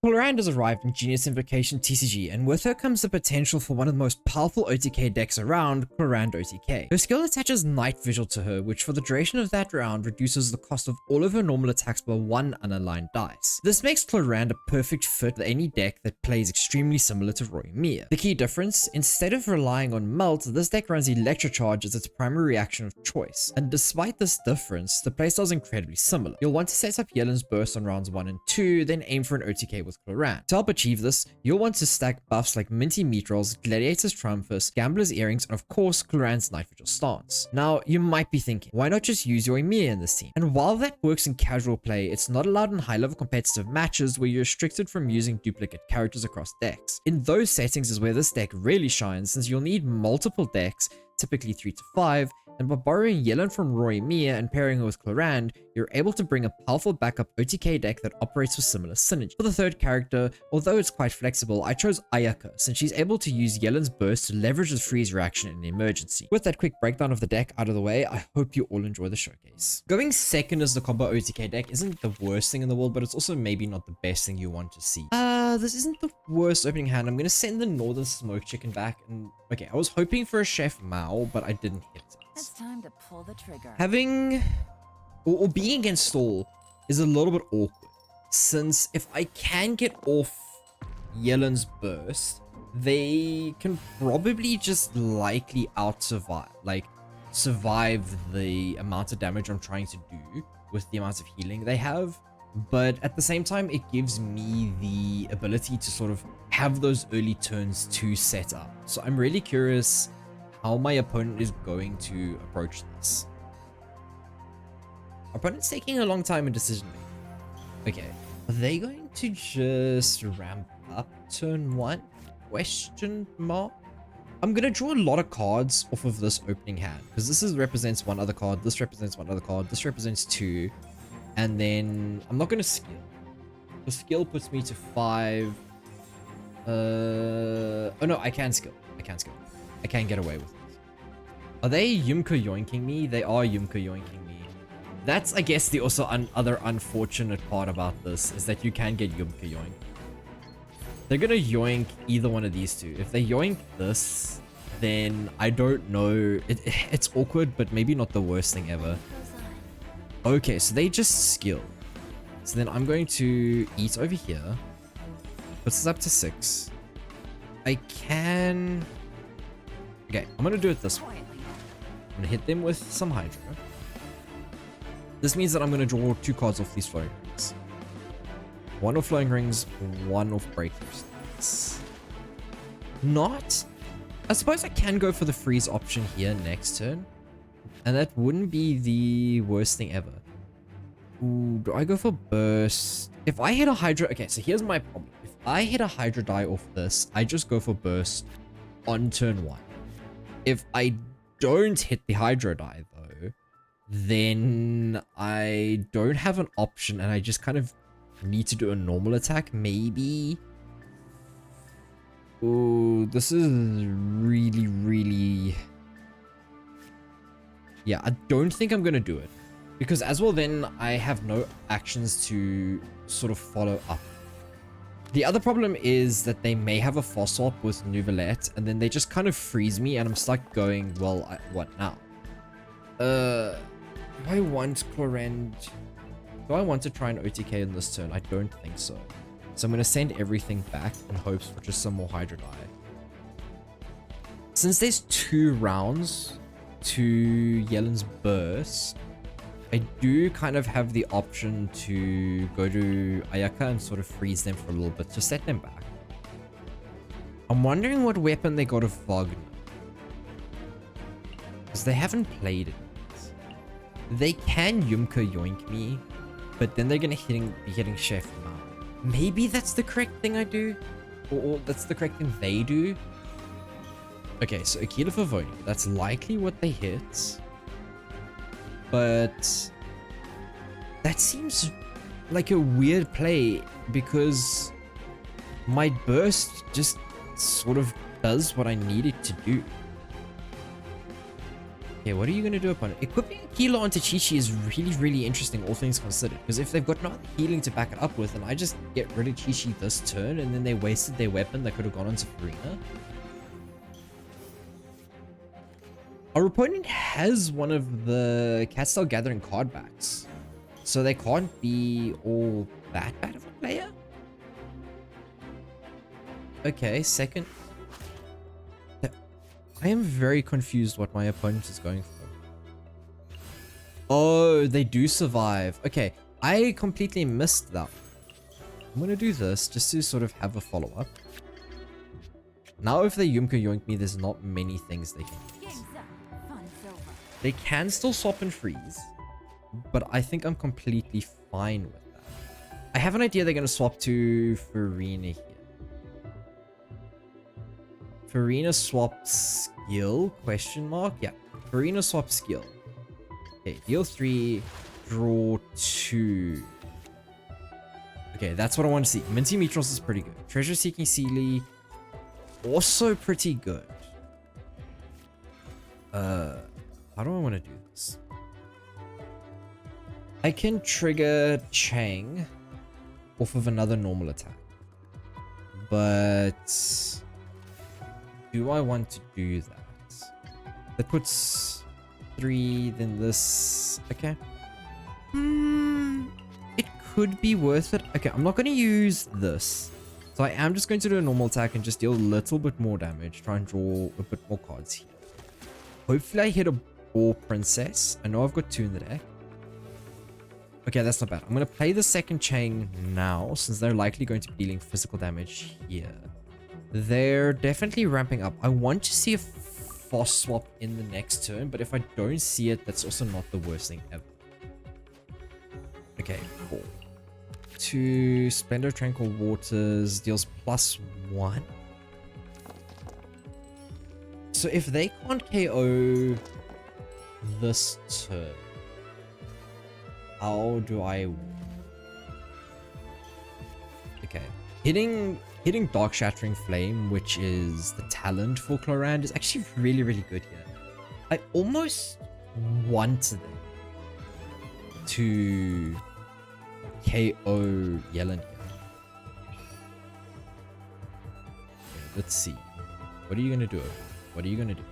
Clorinde has arrived in Genius Invocation TCG, and with her comes the potential for one of the most powerful OTK decks around, Clorinde OTK. Her skill attaches Night Vigil to her, which for the duration of that round reduces the cost of all of her normal attacks by 1 unaligned dice. This makes Clorinde a perfect fit for any deck that plays extremely similar to Wroimiya. The key difference, instead of relying on Melt, this deck runs Electro Charge as its primary reaction of choice, and despite this difference, the playstyle is incredibly similar. You'll want to set up Yelen's Burst on rounds 1 and 2, then aim for an OTK with Clorinde. To help achieve this, you'll want to stack buffs like Minty Meatrolls, Gladiator's Triumphus, Gambler's Earrings, and of course Clorinde's Night Vigil stance. Now, you might be thinking, why not just use Wroimiya in this team? And while that works in casual play, it's not allowed in high-level competitive matches where you're restricted from using duplicate characters across decks. In those settings is where this deck really shines, since you'll need multiple decks, typically 3 to 5, and by borrowing Yelen from Wroimiya and pairing her with Clorinde, you're able to bring a powerful backup OTK deck that operates with similar synergy. For the third character, although it's quite flexible, I chose Ayaka, since she's able to use Yelen's Burst to leverage the freeze reaction in an emergency. With that quick breakdown of the deck out of the way, I hope you all enjoy the showcase. Going second as the combo OTK deck isn't the worst thing in the world, but it's also maybe not the best thing you want to see. This isn't the worst opening hand. I'm gonna send the Northern Smoke Chicken back, and okay, I was hoping for a Chef Mao, but I didn't hit it. It's time to pull the trigger. Having or being against stall is a little bit awkward, since if I can get off Yelen's Burst, they can probably just likely survive the amount of damage I'm trying to do with the amount of healing they have. But at the same time, it gives me the ability to sort of have those early turns to set up. So I'm really curious how my opponent is going to approach this. Our opponent's taking a long time in decision making. Okay, are they going to just ramp up turn 1? Question mark? I'm gonna draw a lot of cards off of this opening hand, because this represents one other card, this represents one other card, this represents 2. And then I'm not going to skill. The skill puts me to 5. Oh no, I can skill. I can get away with it. Are they Yumka yoinking me? They are Yumka yoinking me. That's, I guess, the other unfortunate part about this is that you can get Yumka yoinked. They're going to yoink either one of these two. If they yoink this, then I don't know. It's awkward, but maybe not the worst thing ever. Okay, so they just skill. So then I'm going to eat over here. Puts us up to 6. I can... Okay, I'm going to do it this way. I'm going to hit them with some Hydra. This means that I'm going to draw 2 cards off these flowing rings. 1 off flowing rings, 1 off breakthrough stance. Not... I suppose I can go for the freeze option here next turn. And that wouldn't be the worst thing ever. Ooh, do I go for burst? If I hit a Hydra... Okay, so here's my problem. If I hit a Hydra die off this, I just go for burst on turn 1. If I don't hit the Hydra die, though, then I don't have an option, and I just kind of need to do a normal attack, maybe. Ooh, this is really... Yeah, I don't think I'm going to do it. Because as well then, I have no actions to sort of follow up. The other problem is that they may have a Foss Swap with Nouvelette, and then they just kind of freeze me, and I'm stuck going, well, what now? Do I want Clorinde? Do I want to try an OTK in this turn? I don't think so. So I'm going to send everything back in hopes for just some more Hydra die. Since there's 2 rounds to Yelen's Burst, I do kind of have the option to go to Ayaka and sort of freeze them for a little bit to set them back. I'm wondering what weapon they got of Wagner, because they haven't played it yet. They can Yumka yoink me, but then they're gonna be hitting Chef Mao. Maybe that's the correct thing I do, or that's the correct thing they do. Okay, so Aquila Favoni, that's likely what they hit. But that seems like a weird play, because my burst just sort of does what I need it to do. Okay, what are you going to do upon it? Equipping a healer onto Chi-Chi is really interesting, all things considered. Because if they've got no other healing to back it up with, and I just get rid of Chi-Chi this turn, and then they wasted their weapon that could have gone onto Farina. Our opponent has one of the Catstyle Gathering card backs. So they can't be all that bad of a player. Okay, second. I am very confused what my opponent is going for. Oh, they do survive. Okay, I completely missed that. I'm gonna do this just to sort of have a follow-up. Now if they Yumka Yoink me, there's not many things they can use. They can still swap and freeze, but I think I'm completely fine with that. I have an idea they're gonna swap to Farina here. Farina swap skill, question mark? Yeah, Farina swap skill. Okay, deal 3, draw 2. Okay, that's what I want to see. Minty Metros is pretty good. Treasure Seeking Sealy, also pretty good. How do I want to do this? I can trigger Chang off of another normal attack. But do I want to do that? That puts 3, then this. Okay. It could be worth it. Okay, I'm not going to use this. So I am just going to do a normal attack and just deal a little bit more damage. Try and draw a bit more cards here. Hopefully I hit a Boar Princess. I know I've got 2 in the deck. Okay, that's not bad. I'm going to play the second Chang now, since they're likely going to be dealing physical damage here. They're definitely ramping up. I want to see a Foss swap in the next turn, but if I don't see it, that's also not the worst thing ever. Okay, cool. 2 Splendor Tranquil Waters deals +1. So if they can't KO this turn, how do I... Okay, hitting Dark Shattering Flame, which is the talent for Clorinde, is actually really good here. I almost want them to KO Yellen here. Okay, let's see. What are you gonna do? What are you gonna do?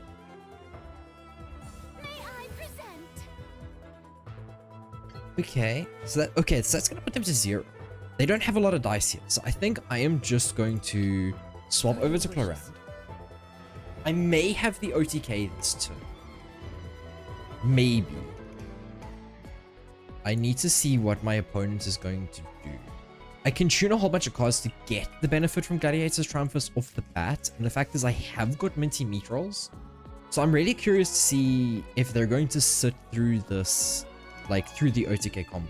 Okay, so that's gonna put them to 0. They don't have a lot of dice here, so I think I am just going to swap over to Clorinde. I may have the OTK this turn. Maybe. I need to see what my opponent is going to do. I can tune a whole bunch of cards to get the benefit from Gladiator's Triumphus off the bat, and the fact is I have got Minty Meat Rolls. So I'm really curious to see if they're going to sit through this, like through the OTK combo.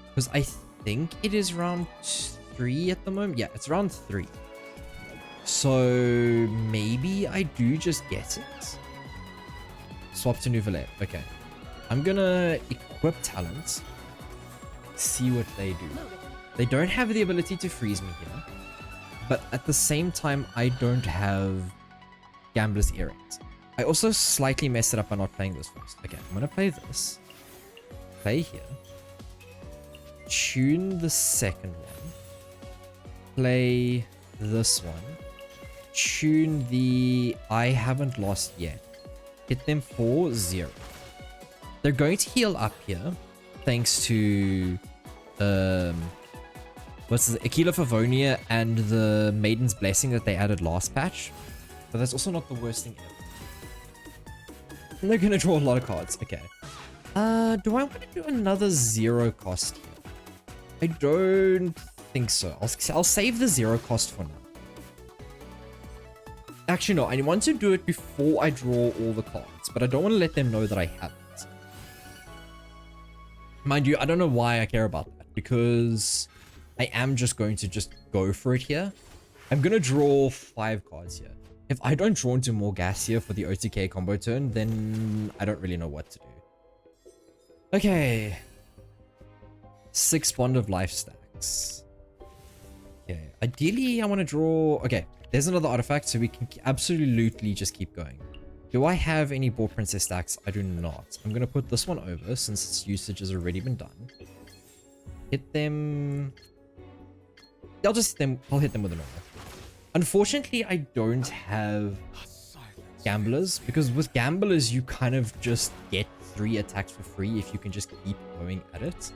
Because I think it is round 3 at the moment. Yeah, it's round 3. So maybe I do just get it. Swap to Nouvelle. Okay. I'm gonna equip talent. See what they do. They don't have the ability to freeze me here. But at the same time, I don't have Gambler's Earrings. I also slightly messed it up by not playing this first. Okay, I'm gonna play this. Play here. Tune the second one. Play this one. Tune the I haven't lost yet. Hit them for 0. They're going to heal up here, thanks to what's this? Aquila Favonia and the Maiden's Blessing that they added last patch. But that's also not the worst thing ever. And they're gonna draw a lot of cards. Okay. Do I want to do another 0 cost here? I don't think so. I'll save the 0 cost for now. Actually, no. I want to do it before I draw all the cards, but I don't want to let them know that I haven't. Mind you, I don't know why I care about that, because I am just going to go for it here. I'm going to draw 5 cards here. If I don't draw into more gas here for the OTK combo turn, then I don't really know what to do. Okay. 6 Bond of Life stacks. Okay. Ideally, I want to draw... Okay. There's another artifact, so we can absolutely just keep going. Do I have any board princess stacks? I do not. I'm going to put this one over since its usage has already been done. Hit them. I'll just hit them. I'll hit them with a normal. Unfortunately, I don't have gamblers, because with gamblers, you kind of just get 3 attacks for free if you can just keep going at it.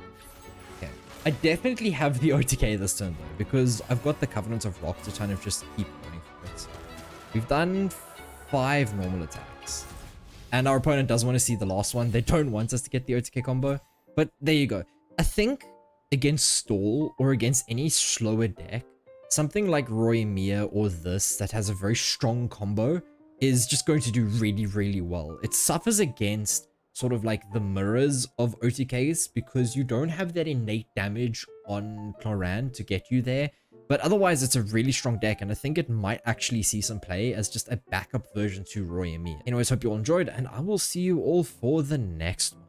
Okay. I definitely have the OTK this turn though, because I've got the Covenant of Rock to kind of just keep going for it. We've done 5 normal attacks. And our opponent doesn't want to see the last one. They don't want us to get the OTK combo. But there you go. I think against stall or against any slower deck, something like Wroimiya or this that has a very strong combo is just going to do really, really well. It suffers against sort of like the mirrors of OTKs because you don't have that innate damage on Clorinde to get you there. But otherwise, it's a really strong deck, and I think it might actually see some play as just a backup version to Wroimiya. Anyways, hope you all enjoyed, and I will see you all for the next one.